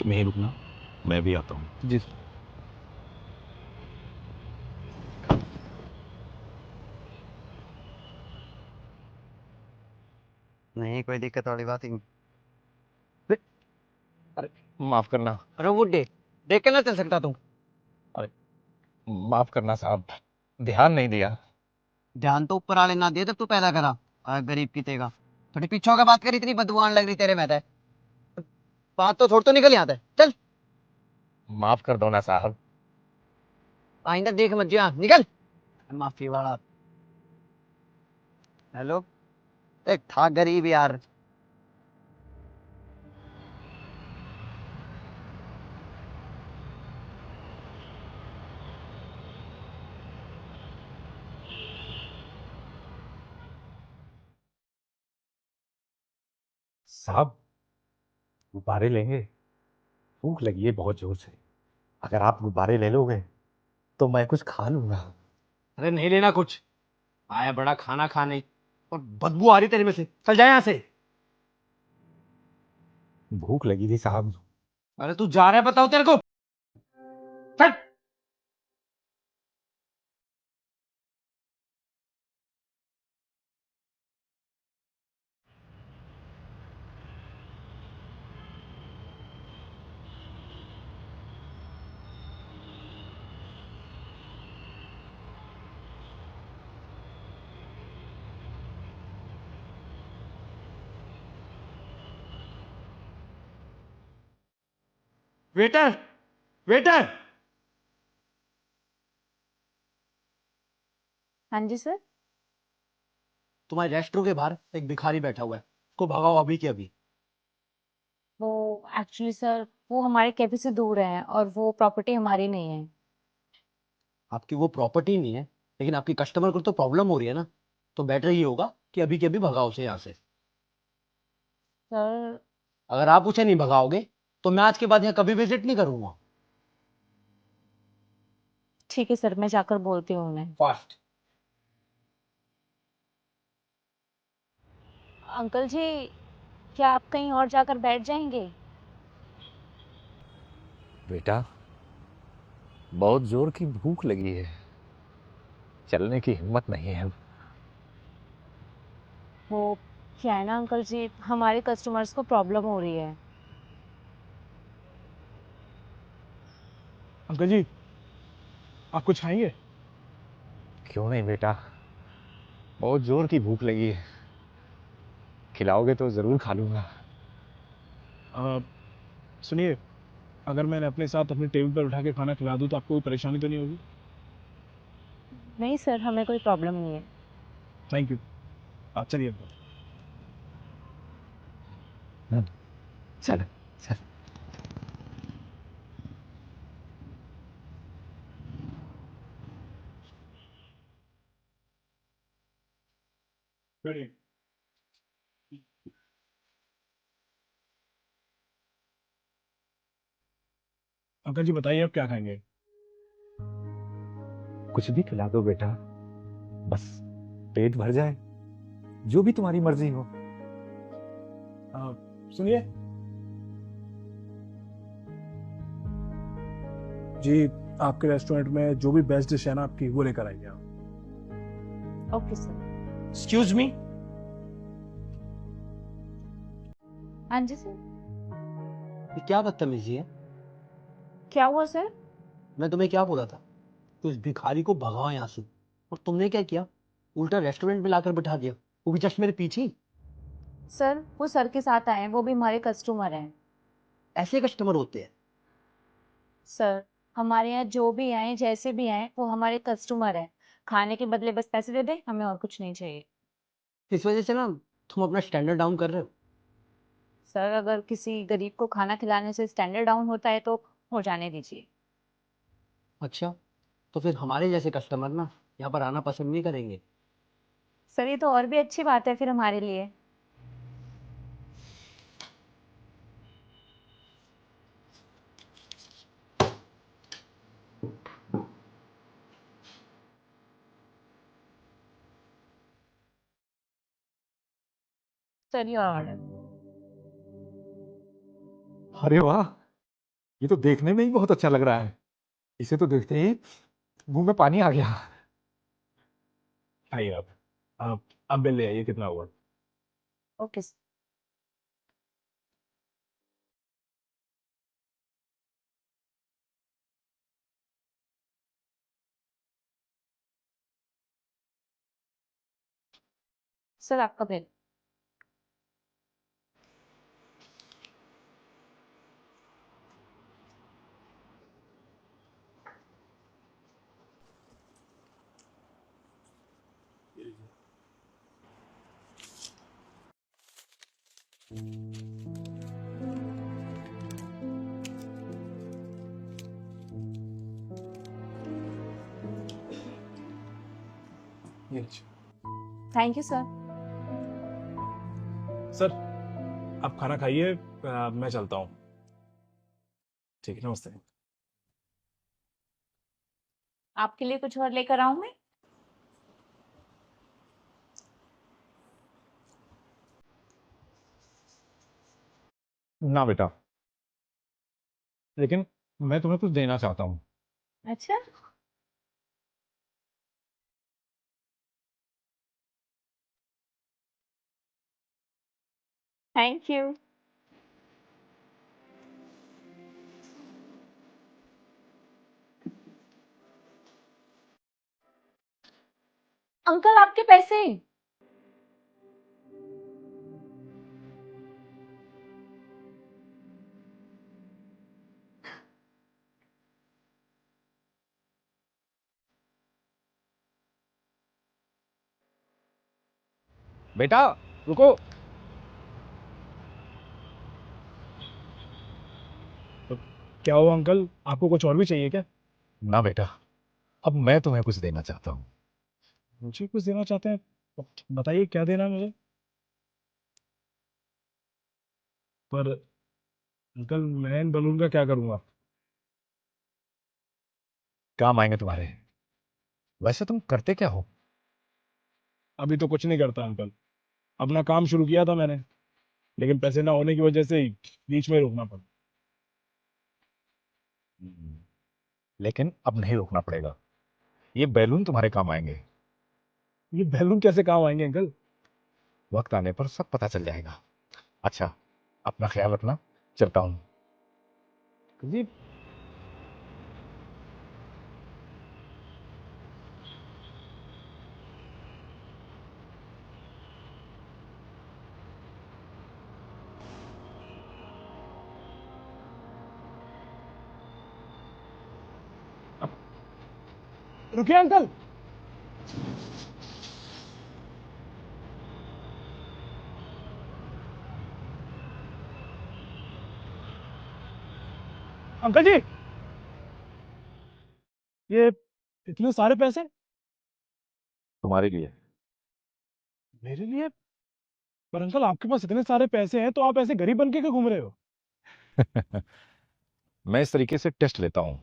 तुम यहीं रुकना, मैं भी आता हूँ। जी सर। नहीं कोई दिक्कत वाली बात ही नहीं। अरे माफ करना। अरे वो देख के ना चल सकता तू। अरे माफ करना साहब, ध्यान नहीं दिया। ध्यान तो ऊपर वाले ना दे तब तू पैदा करा। गरीब की तेगा थोड़ी पीछे होकर बात करी, इतनी बदबू आने लग रही तेरे में तो। बात तो छोड़, तो निकल यहाँ से चल। माफ कर दो ना साहब। आइंदा देख मत जिया, निकल। माफी वाला। हेलो। एक था गरीब यार। साहब, गुब्बारे लेंगे? भूख लगी है बहुत जोर से। अगर आप गुब्बारे ले लोगे तो मैं कुछ खा लूंगा। अरे नहीं लेना कुछ। आया बड़ा खाना खाने और बदबू आ रही तेरे में से, चल जा यहाँ से। भूख लगी थी साहब। अरे तू जा रहा है बताओ तेरे को। चल। Waiter, waiter. हाँ जी सर। तुम्हारे रेस्टोरेंट के बाहर एक भिखारी बैठा हुआ है, उसको भगाओ अभी के अभी। वो एक्चुअली सर वो हमारे कैफे से दूर है और वो प्रॉपर्टी हमारी नहीं है। आपकी वो प्रॉपर्टी नहीं है, लेकिन आपकी कस्टमर को तो प्रॉब्लम हो रही है ना। तो बेटर ये होगा कि अभी के अभी भगाओ उसे यहाँ से। सर अगर आप उसे नहीं भगाओगे तो मैं आज के बाद यहाँ कभी विजिट नहीं करूंगा। ठीक है सर, मैं जाकर बोलती हूँ उन्हें। फास्ट। अंकल जी, क्या आप कहीं और जाकर बैठ जाएंगे? बेटा, बहुत जोर की भूख लगी है, चलने की हिम्मत नहीं है। वो क्या है ना अंकल जी, हमारे कस्टमर्स को प्रॉब्लम हो रही है। अंकल जी, आप कुछ खाएंगे? क्यों नहीं बेटा, बहुत जोर की भूख लगी है, खिलाओगे तो जरूर खा लूंगा। आ, सुनिए, अगर मैंने अपने साथ अपने टेबल पर उठा के खाना खिला दूं तो आपको कोई परेशानी तो नहीं होगी? नहीं सर, हमें कोई प्रॉब्लम नहीं है। Thank you. आप चलिए अंकल। चल चल। अंकल जी बताइए, आप क्या खाएंगे? कुछ भी खिला दो बेटा, बस पेट भर जाए, जो भी तुम्हारी मर्जी हो। सुनिए जी, आपके रेस्टोरेंट में जो भी बेस्ट डिश है ना आपकी, वो लेकर आइए आप। Okay sir. Excuse me. हाँ जी सर। ये क्या बदतमीजी है। क्या हुआ सर? मैं तुम्हें क्या बोला था कि उस भिखारी को भगाओ यहाँ से, और तुमने क्या किया, उल्टा रेस्टोरेंट में लाकर बिठा दिया, वो भी जस्ट मेरे पीछे ही। सर वो सर के साथ आए हैं, वो भी हमारे कस्टमर हैं। ऐसे कस्टमर होते हैं। सर हमारे यहाँ जो भी आए जैसे भी आए वो हमारे कस्टमर हैं। खाने के बदले बस पैसे दे दे, हमें और कुछ नहीं चाहिए। इस वजह से ना तुम अपना स्टैंडर्ड डाउन कर रहे हो। सर अगर किसी गरीब को खाना खिलाने से स्टैंडर्ड डाउन होता है तो हो जाने दीजिए। अच्छा, तो फिर हमारे जैसे कस्टमर ना यहाँ पर आना पसंद नहीं करेंगे। सर ये तो और भी अच्छी बात है फिर हमारे लिए। सर ये ऑर्डर। अरे वाह, ये तो देखने में ही बहुत अच्छा लग रहा है। इसे तो देखते ही मुंह में पानी आ गया। आइए आप बिल ले आइए, कितना हुआ? ओके सर, आपका bill. Thank you sir. Sir आप खाना खाइए, मैं चलता हूँ। ठीक है, नमस्ते। आपके लिए कुछ और लेकर आऊं मैं? ना बेटा, लेकिन मैं तुम्हें कुछ देना चाहता हूँ। अच्छा। Thank you. अंकल, आपके पैसे। बेटा रुको। तो क्या हुआ अंकल, आपको कुछ और भी चाहिए क्या? ना बेटा, अब मैं तुम्हें कुछ देना चाहता हूँ। मुझे कुछ देना चाहते हैं तो बताइए, क्या देना है मुझे? पर अंकल, मैं इन बलून का क्या करूंगा? काम आएंगे तुम्हारे। वैसे तुम करते क्या हो? अभी तो कुछ नहीं करता अंकल। अपना काम शुरू किया था मैंने, लेकिन पैसे ना होने की वजह से ही बीच में रोकना पड़ा। लेकिन अब नहीं रोकना पड़ेगा। ये बैलून तुम्हारे काम आएंगे। ये बैलून कैसे काम आएंगे अंकल? वक्त आने पर सब पता चल जाएगा। अच्छा, अपना ख्याल रखना। चलता हूँ। जी। रुकिए अंकल। अंकल जी, ये इतने सारे पैसे तुम्हारे लिए। मेरे लिए? पर अंकल, आपके पास इतने सारे पैसे हैं तो आप ऐसे गरीब बन के क्यों घूम रहे हो? मैं इस तरीके से टेस्ट लेता हूँ,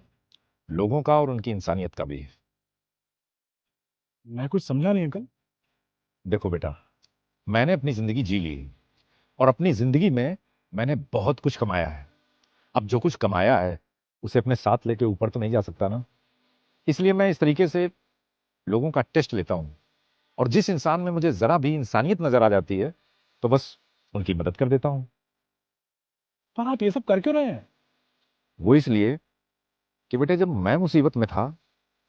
लोगों का और उनकी इंसानियत का भी। मैं कुछ समझा नहीं अंकल। देखो बेटा, मैंने अपनी जिंदगी जी ली और अपनी जिंदगी में मैंने बहुत कुछ कमाया है। अब जो कुछ कमाया है उसे अपने साथ लेके ऊपर तो नहीं जा सकता ना। इसलिए मैं इस तरीके से लोगों का टेस्ट लेता हूँ, और जिस इंसान में मुझे जरा भी इंसानियत नजर आ जाती है तो बस उनकी मदद कर देता हूँ। पर आप ये सब कर क्यों रहे हैं? वो इसलिए कि बेटे, जब मैं मुसीबत में था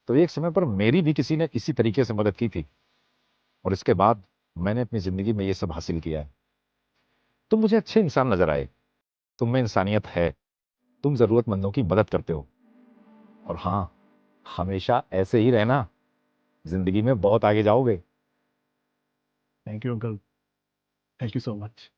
तो एक समय पर मेरी भी किसी ने इसी तरीके से मदद की थी, और इसके बाद मैंने अपनी जिंदगी में ये सब हासिल किया है। तुम मुझे अच्छे इंसान नजर आए, तुम में इंसानियत है, तुम जरूरतमंदों की मदद करते हो। और हाँ, हमेशा ऐसे ही रहना, जिंदगी में बहुत आगे जाओगे। Thank you uncle, thank you so much.